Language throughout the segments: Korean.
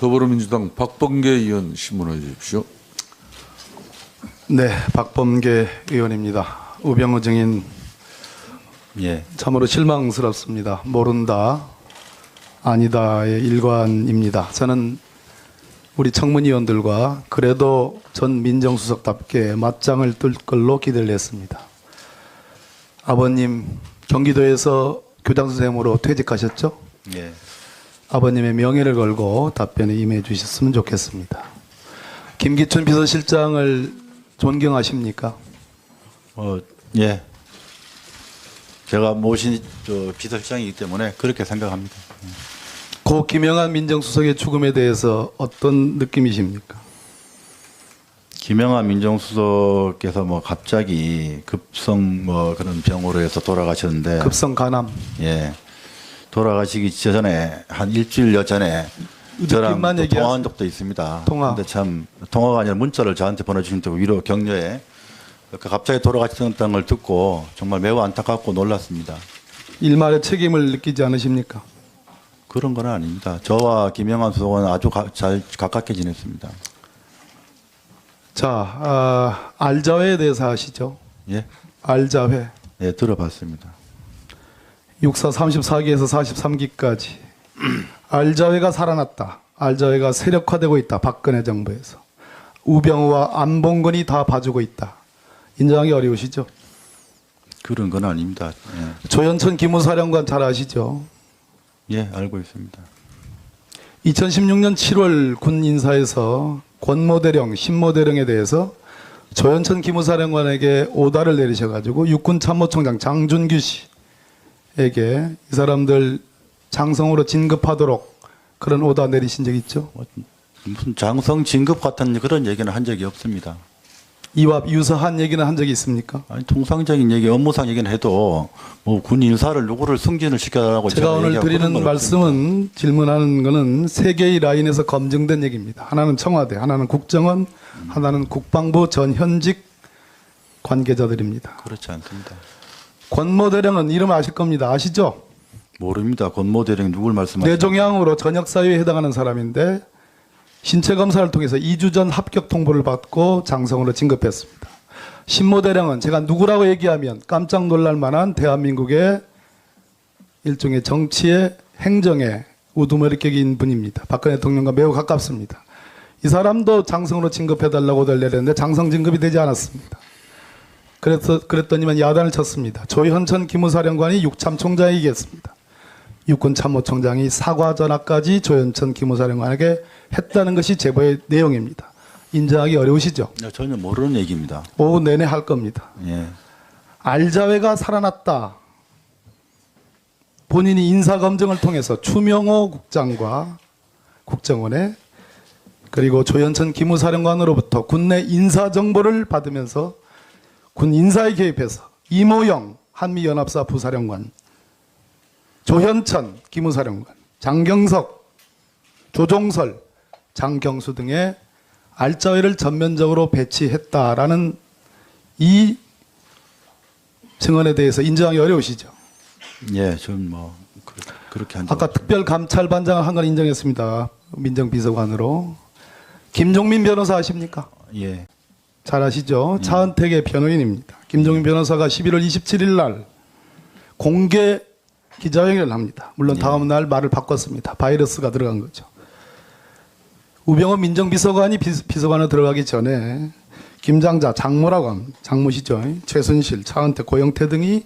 더불어민주당 박범계 의원 신문해 주십시오. 네, 박범계 의원입니다. 우병우 증인, 예, 참으로 실망스럽습니다. 모른다, 아니다의 일관입니다. 저는 우리 청문위원들과 그래도 전 민정수석답게 맞짱을 뜰 걸로 기대를 했습니다. 아버님 경기도에서 교장선생님으로 퇴직하셨죠? 예. 아버님의 명예를 걸고 답변에 임해 주셨으면 좋겠습니다. 김기춘 비서실장을 존경하십니까? 예. 제가 모신 비서실장이기 때문에 그렇게 생각합니다. 고 김영한 민정수석의 죽음에 대해서 어떤 느낌이십니까? 김영하 민정수석께서 갑자기 급성 그런 병으로 해서 돌아가셨는데, 급성 간암. 예. 돌아가시기 전에 한 일주일여 전에 저랑 느낌만 또 얘기하세요. 통화한 적도 있습니다. 통화. 근데 참 통화가 아니라 문자를 저한테 보내주신다고 위로 격려에 갑자기 돌아가셨다는 걸 듣고 정말 매우 안타깝고 놀랐습니다. 일말의 책임을 느끼지 않으십니까? 그런 건 아닙니다. 저와 김영하 수석은 아주 잘 가깝게 지냈습니다. 자, 알자회에 대해서 아시죠? 예, 알자회. 예, 들어봤습니다. 육사 34기에서 43기까지 알자회가 살아났다. 알자회가 세력화되고 있다. 박근혜 정부에서. 우병우와 안봉근이 다 봐주고 있다. 인정하기 어려우시죠? 그런 건 아닙니다. 조현천 기무사령관 잘 아시죠? 예, 알고 있습니다. 2016년 7월 군 인사에서 권모대령, 신모대령에 대해서 조현천 기무사령관에게 오다를 내리셔가지고 육군참모총장 장준규 씨에게 이 사람들 장성으로 진급하도록 그런 오다 내리신 적 있죠? 무슨 장성 진급 같은 그런 얘기는 한 적이 없습니다. 이와 유사한 얘기는 한 적이 있습니까? 아니, 통상적인 얘기, 업무상 얘기는 해도 군 인사를 누구를 승진을 시켜달라고 제가 오늘 드리는 말씀은 질문하는 거는 세 개의 라인에서 검증된 얘기입니다. 하나는 청와대, 하나는 국정원, 하나는 국방부 전 현직 관계자들입니다. 그렇지 않습니다. 권모대령은 이름 아실 겁니다. 아시죠? 모릅니다. 권모 대령 누굴 말씀하시는? 뇌종양으로 전역사유에 해당하는 사람인데 신체 검사를 통해서 2주 전 합격 통보를 받고 장성으로 진급했습니다. 신모대령은 제가 누구라고 얘기하면 깜짝 놀랄 만한 대한민국의 일종의 정치의 행정의 우두머리격인 분입니다. 박근혜 대통령과 매우 가깝습니다. 이 사람도 장성으로 진급해달라고 내렸는데 장성 진급이 되지 않았습니다. 그랬더니만 야단을 쳤습니다. 조현천 기무사령관이 육참총장이겠습니다. 육군참모총장이 사과 전화까지 조현천 기무사령관에게 했다는 것이 제보의 내용입니다. 인정하기 어려우시죠? 전혀 모르는 얘기입니다. 오후 내내 할 겁니다. 예. 알자회가 살아났다. 본인이 인사검증을 통해서 추명호 국장과 국정원에 그리고 조현천 기무사령관으로부터 군내 인사정보를 받으면서 군 인사에 개입해서 이모영 한미연합사 부사령관, 조현천 기무사령관, 장경석, 조종설, 장경수 등의 알자회를 전면적으로 배치했다라는 이 증언에 대해서 인정하기 어려우시죠? 예, 전 그렇게 한 적. 아까 특별감찰반장을 한 건 인정했습니다. 민정비서관으로. 김종민 변호사 아십니까? 예. 잘 아시죠? 차은택의 변호인입니다. 김종민 변호사가 11월 27일 날 공개 기자회견을 합니다. 물론 다음 날 말을 바꿨습니다. 바이러스가 들어간 거죠. 우병우 민정비서관이 비서관으로 들어가기 전에 김장자, 장모라고 합니다. 장모시죠. 최순실, 차은택, 고영태 등이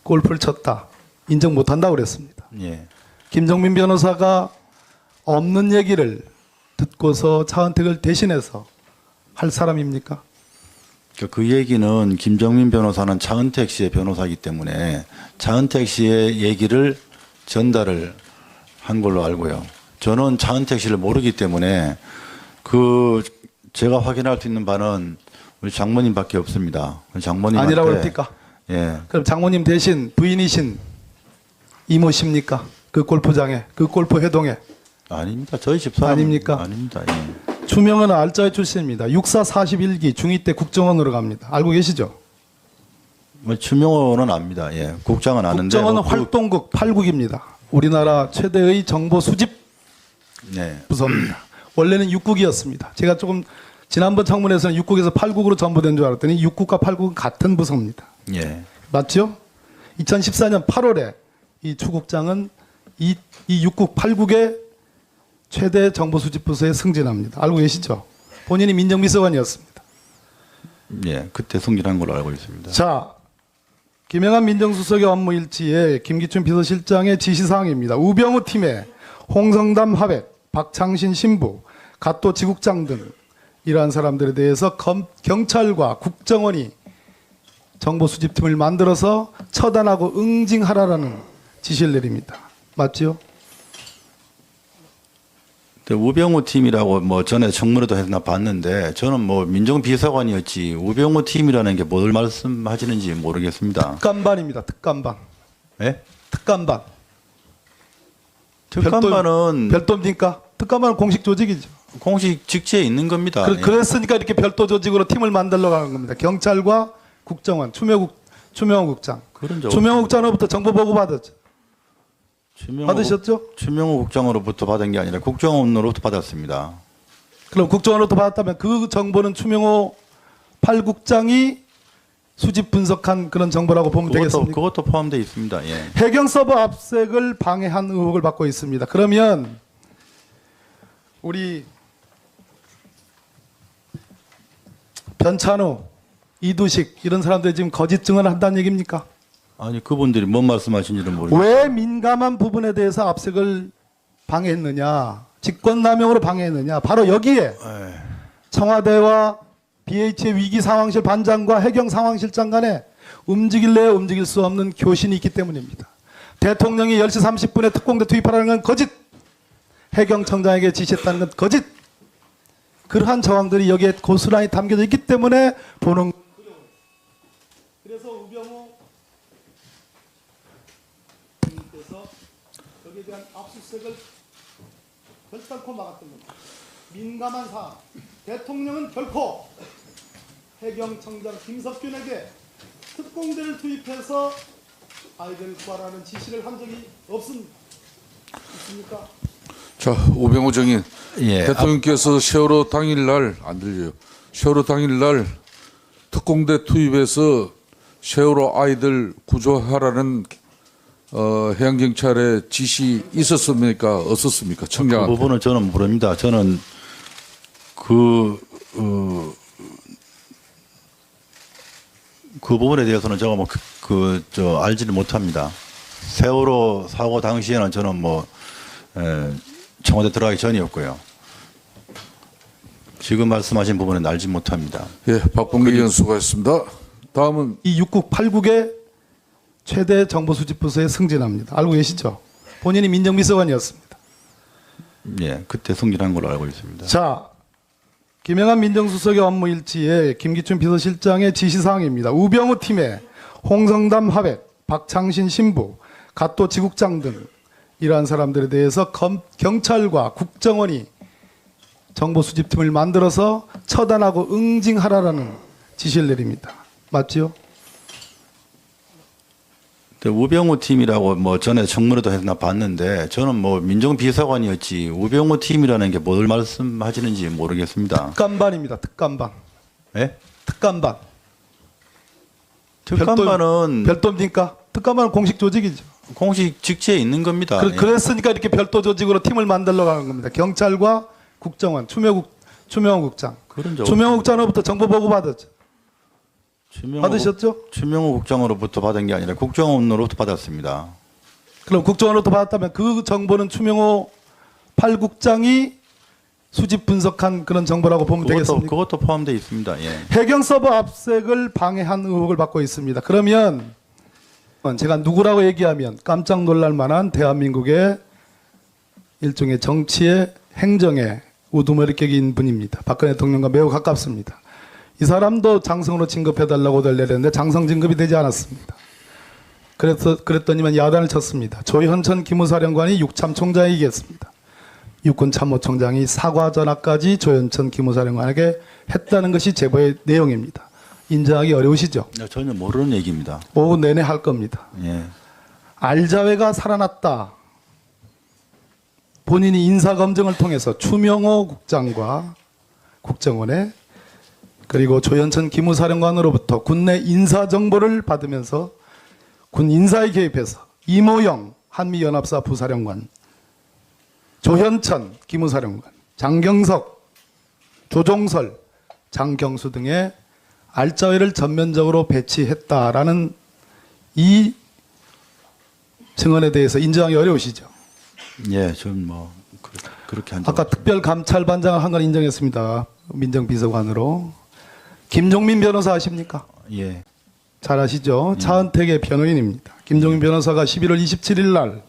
골프를 쳤다. 인정 못한다고 그랬습니다. 예. 김종민 변호사가 없는 얘기를 듣고서 차은택을 대신해서 할 사람입니까? 그 얘기는 김정민 변호사는 차은택 씨의 변호사이기 때문에 차은택 씨의 얘기를 전달을 한 걸로 알고요. 저는 차은택 씨를 모르기 때문에 제가 확인할 수 있는 바는 우리 장모님밖에 없습니다. 장모님한테 아니라고 그럽니까? 예. 그럼 장모님 대신 부인이신 이모십니까? 그 골프장에, 그 골프 회동에. 아닙니다. 저희 집사람 아닙니까? 아닙니다. 예. 추명은 알자회 출신입니다. 육사 41기 중2 때 국정원으로 갑니다. 알고 계시죠? 추명호는 압니다. 예. 국장은 아는데. 국정원은 활동국 8국입니다. 우리나라 최대의 정보 수집 네. 부서입니다. 원래는 6국이었습니다. 제가 조금 지난번 청문회에서는 6국에서 8국으로 전부된 줄 알았더니 6국과 8국은 같은 부서입니다. 예. 맞죠? 2014년 8월에 이 추국장은 이 6국 8국의 최대 정보수집부서에 승진합니다. 알고 계시죠? 본인이 민정비서관이었습니다. 예. 그때 승진한 걸로 알고 있습니다. 자, 김영한 민정수석의 업무 일지에 김기춘 비서실장의 지시사항입니다. 우병우 팀의 홍성담 하백, 박창신 신부, 갓도 지국장 등 이러한 사람들에 대해서 경찰과 국정원이 정보수집팀을 만들어서 처단하고 응징하라라는 지시를 내립니다. 맞죠? 우병우 팀이라고 뭐 전에 청문회도 해서 나 봤는데 저는 뭐 민정비서관이었지 우병우 팀이라는 게 뭘 말씀하시는지 모르겠습니다. 특감반입니다. 특감반. 예? 특감반. 특감반은 별도입니까? 특감반은 공식 조직이죠. 공식 직제에 있는 겁니다. 예. 그랬으니까 이렇게 별도 조직으로 팀을 만들러 가는 겁니다. 경찰과 국정원, 추명호 국장. 그런 적 추명호 국장으로부터 정보 보고 받았죠. 받으셨죠? 추명호 국장으로부터 받은 게 아니라 국정원으로부터 받았습니다. 그럼 국정원으로부터 받았다면 그 정보는 추명호 8국장이 수집 분석한 그런 정보라고 보면 되겠습니까? 그것도 포함되어 있습니다. 예. 해경 서버 압색을 방해한 의혹을 받고 있습니다. 그러면 우리 변찬우, 이두식 이런 사람들이 지금 거짓 증언을 한다는 얘기입니까? 아니 그분들이 뭔 말씀하신지는 모르겠어요. 왜 민감한 부분에 대해서 압색을 방해했느냐, 직권남용으로 방해했느냐, 바로 여기에 청와대와 BH의 위기상황실 반장과 해경상황실장 간에 움직일래야 움직일 수 없는 교신이 있기 때문입니다. 대통령이 10시 30분에 특공대 투입하라는 건 거짓, 해경청장에게 지시했다는 건 거짓, 그러한 정황들이 여기에 고스란히 담겨져 있기 때문에 보는. 그래서 우병우 께서 여기에 대한 압수수색을 결단코 막았던 겁니다. 민감한 사안, 대통령은 결코 해경청장 김석균에게 특공대를 투입해서 아이들 구하라는 지시를 한 적이 없습니다. 있습니까? 자, 우병우 정인. 예. 대통령께서 세월호 당일날 안 들려요. 세월호 당일날 특공대 투입해서 세월호 아이들 구조하라는 해양경찰의 지시 있었습니까? 없었습니까? 그 청장한테. 부분은 저는 모릅니다. 저는 그 부분에 대해서는 제가 뭐 알지를 못합니다. 세월호 사고 당시에는 저는 뭐 청와대 들어가기 전이었고요. 지금 말씀하신 부분은 알지 못합니다. 예, 박봉계 의원 수고했습니다. 다음은 이 6국 8국의 최대 정보수집부서에 승진합니다. 알고 계시죠? 본인이 민정비서관이었습니다. 예, 그때 승진한 걸로 알고 있습니다. 자, 김영한 민정수석의 업무 일지에 김기춘 비서실장의 지시사항입니다. 우병우 팀의 홍성담 하백, 박창신 신부, 갓도 지국장 등 이러한 사람들에 대해서 경찰과 국정원이 정보수집팀을 만들어서 처단하고 응징하라라는 지시를 내립니다. 맞지요? 우병우 팀이라고 뭐 전에 청문회도 해서 나 봤는데 저는 뭐 민정비서관이었지 우병우 팀이라는 게 뭘 말씀하시는지 모르겠습니다. 특감반입니다. 특감반. 예? 특감반. 특감반은 별도입니까? 특감반은 공식 조직이죠. 공식 직제에 있는 겁니다. 예. 그랬으니까 이렇게 별도 조직으로 팀을 만들러 가는 겁니다. 경찰과 국정원, 추명호 국장. 그런 적 추명호 국장으로부터 정보 보고 받았죠. 받으셨죠? 추명호 국장으로부터 받은 게 아니라 국정원으로부터 받았습니다. 그럼 국정원으로부터 받았다면 그 정보는 추명호 8국장이 수집 분석한 그런 정보라고 보면 되겠습니까? 그것도 포함되어 있습니다. 예. 해경 서버 압색을 방해한 의혹을 받고 있습니다. 그러면 제가 누구라고 얘기하면 깜짝 놀랄 만한 대한민국의 일종의 정치의 행정의 우두머리격인 분입니다. 박근혜 대통령과 매우 가깝습니다. 이 사람도 장성으로 진급해달라고 내렸는데 장성 진급이 되지 않았습니다. 그랬더니만 야단을 쳤습니다. 조현천 기무사령관이 육참 총장이겠습니다. 육군 참모총장이 사과 전화까지 조현천 기무사령관에게 했다는 것이 제보의 내용입니다. 인정하기 어려우시죠? 전혀 모르는 얘기입니다. 오후 내내 할 겁니다. 예. 알자회가 살아났다. 본인이 인사검증을 통해서 추명호 국장과 국정원에 그리고 조현천 기무사령관으로부터 군내 인사정보를 받으면서 군 인사에 개입해서 이모영 한미연합사 부사령관, 조현천 기무사령관, 장경석, 조종설, 장경수 등의 알짜회를 전면적으로 배치했다라는 이 증언에 대해서 인정하기 어려우시죠? 예, 좀 뭐 그렇게 한 적. 아까 특별감찰반장을 한 건 인정했습니다. 민정비서관으로. 김종민 변호사 아십니까? 예, 잘 아시죠? 차은택의 변호인입니다. 김종민 변호사가 11월 27일 날,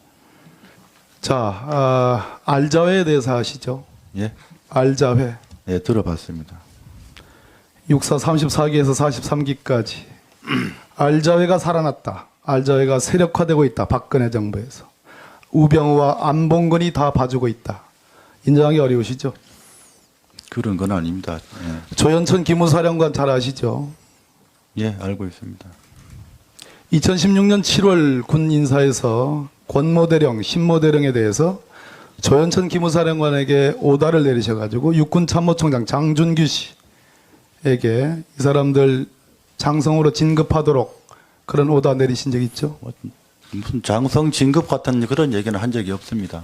알자회에 대해서 아시죠? 예, 알자회. 예, 들어봤습니다. 육사 34기에서 43기까지. 알자회가 살아났다. 알자회가 세력화되고 있다. 박근혜 정부에서. 우병우와 안봉근이 다 봐주고 있다. 인정하기 어려우시죠? 그런 건 아닙니다. 조현천 기무사령관 잘 아시죠? 예, 알고 있습니다. 2016년 7월 군 인사에서 권모대령, 신모대령에 대해서 조현천 기무사령관에게 오다를 내리셔가지고 육군 참모총장 장준규 씨에게 이 사람들 장성으로 진급하도록 그런 오다 내리신 적 있죠? 무슨 장성 진급 같은 그런 얘기는 한 적이 없습니다.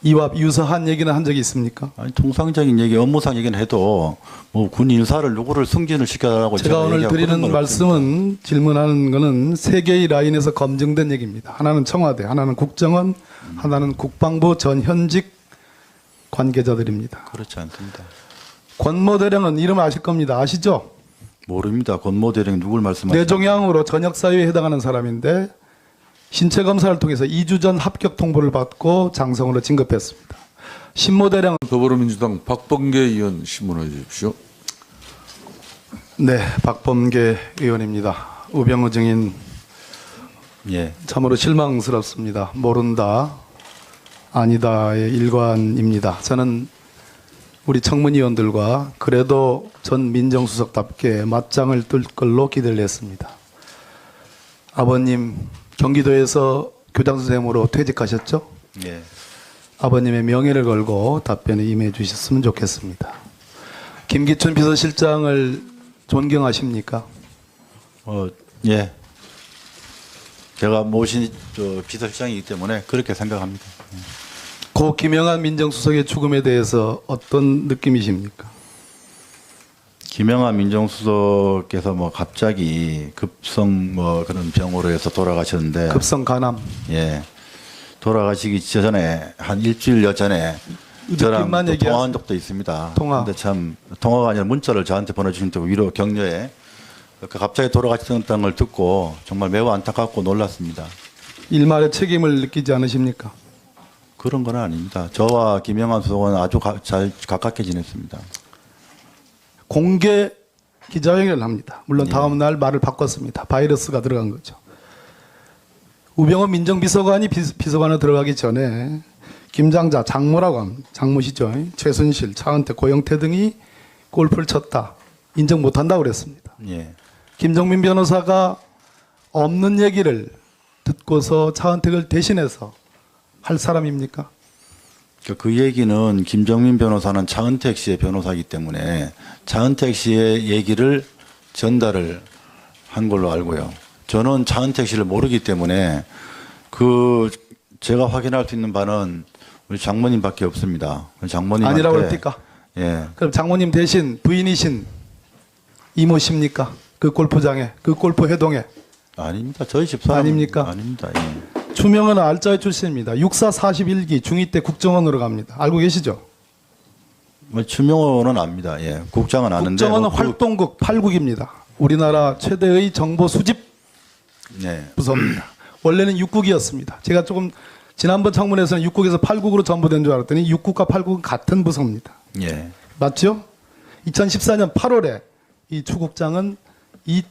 이와 유사한 얘기는 한 적이 있습니까? 아니, 통상적인 얘기, 업무상 얘기는 해도 뭐 군 인사를 누구를 승진을 시켜라고 제가 오늘 얘기하고 그런 드리는 건 말씀은 질문하는 거는 세 개의 라인에서 검증된 얘기입니다. 하나는 청와대, 하나는 국정원, 하나는 국방부 전 현직 관계자들입니다. 그렇지 않습니다. 권모대령은 이름 아실 겁니다. 아시죠? 모릅니다. 권모 대령 누굴 말씀하시는 뇌종양으로 전역사유에 해당하는 사람인데 신체 검사를 통해서 2주 전 합격 통보를 받고 장성으로 진급했습니다. 신모대령 더불어민주당 박범계 의원 신문해 주십시오. 네, 박범계 의원입니다. 우병우 증인 예, 참으로 실망스럽습니다. 모른다, 아니다의 일관입니다. 저는 우리 청문위원들과 그래도 전 민정수석답게 맞짱을 뜰 걸로 기대를 했습니다. 아버님 경기도에서 교장선생님으로 퇴직하셨죠? 예. 아버님의 명예를 걸고 답변에 임해 주셨으면 좋겠습니다. 김기춘 비서실장을 존경하십니까? 예. 제가 모신 비서실장이기 때문에 그렇게 생각합니다. 고 김영한 민정수석의 죽음에 대해서 어떤 느낌이십니까? 김영하 민정수석께서 뭐 갑자기 급성 뭐 그런 병으로 해서 돌아가셨는데, 급성 간암. 예, 돌아가시기 전에 한 일주일여 전에 저랑 느낌만 또 얘기하세요. 통화한 적도 있습니다. 통화. 근데 참 통화가 아니라 문자를 저한테 보내주신 또 위로 격려에 갑자기 돌아가셨다는 걸 듣고 정말 매우 안타깝고 놀랐습니다. 일말의 책임을 느끼지 않으십니까? 그런 건 아닙니다. 저와 김영하 수석은 아주 잘 가깝게 지냈습니다. 공개 기자회견을 합니다. 물론 다음 날 말을 바꿨습니다. 바이러스가 들어간 거죠. 우병우 민정비서관이 비서관으로 들어가기 전에 김장자, 장모라고 합니다. 장모시죠. 최순실, 차은택, 고영태 등이 골프를 쳤다. 인정 못한다고 그랬습니다. 예. 김정민 변호사가 없는 얘기를 듣고서 차은택을 대신해서 할 사람입니까? 그 얘기는 김정민 변호사는 차은택 씨의 변호사이기 때문에 차은택 씨의 얘기를 전달을 한 걸로 알고요. 저는 차은택 씨를 모르기 때문에 제가 확인할 수 있는 바는 우리 장모님밖에 없습니다. 장모님한테 아니라고 그럽니까? 예. 그럼 장모님 대신 부인이신 이모십니까? 그 골프장에, 그 골프 회동에. 아닙니다. 저희 집사람 아닙니까? 아닙니다. 예. 추명은 알짜의 출신입니다. 육사 41기 중2 때 국정원으로 갑니다. 알고 계시죠? 뭐 추명호는 압니다. 예. 국장은 아는데 국정원은 활동국 8국입니다. 우리나라 최대의 정보 수집 네. 부서입니다. 원래는 6국이었습니다. 제가 조금 지난번 청문회에서는 6국에서 8국으로 전부된 줄 알았더니 6국과 8국은 같은 부서입니다. 예. 맞죠? 2014년 8월에 이 추국장은 이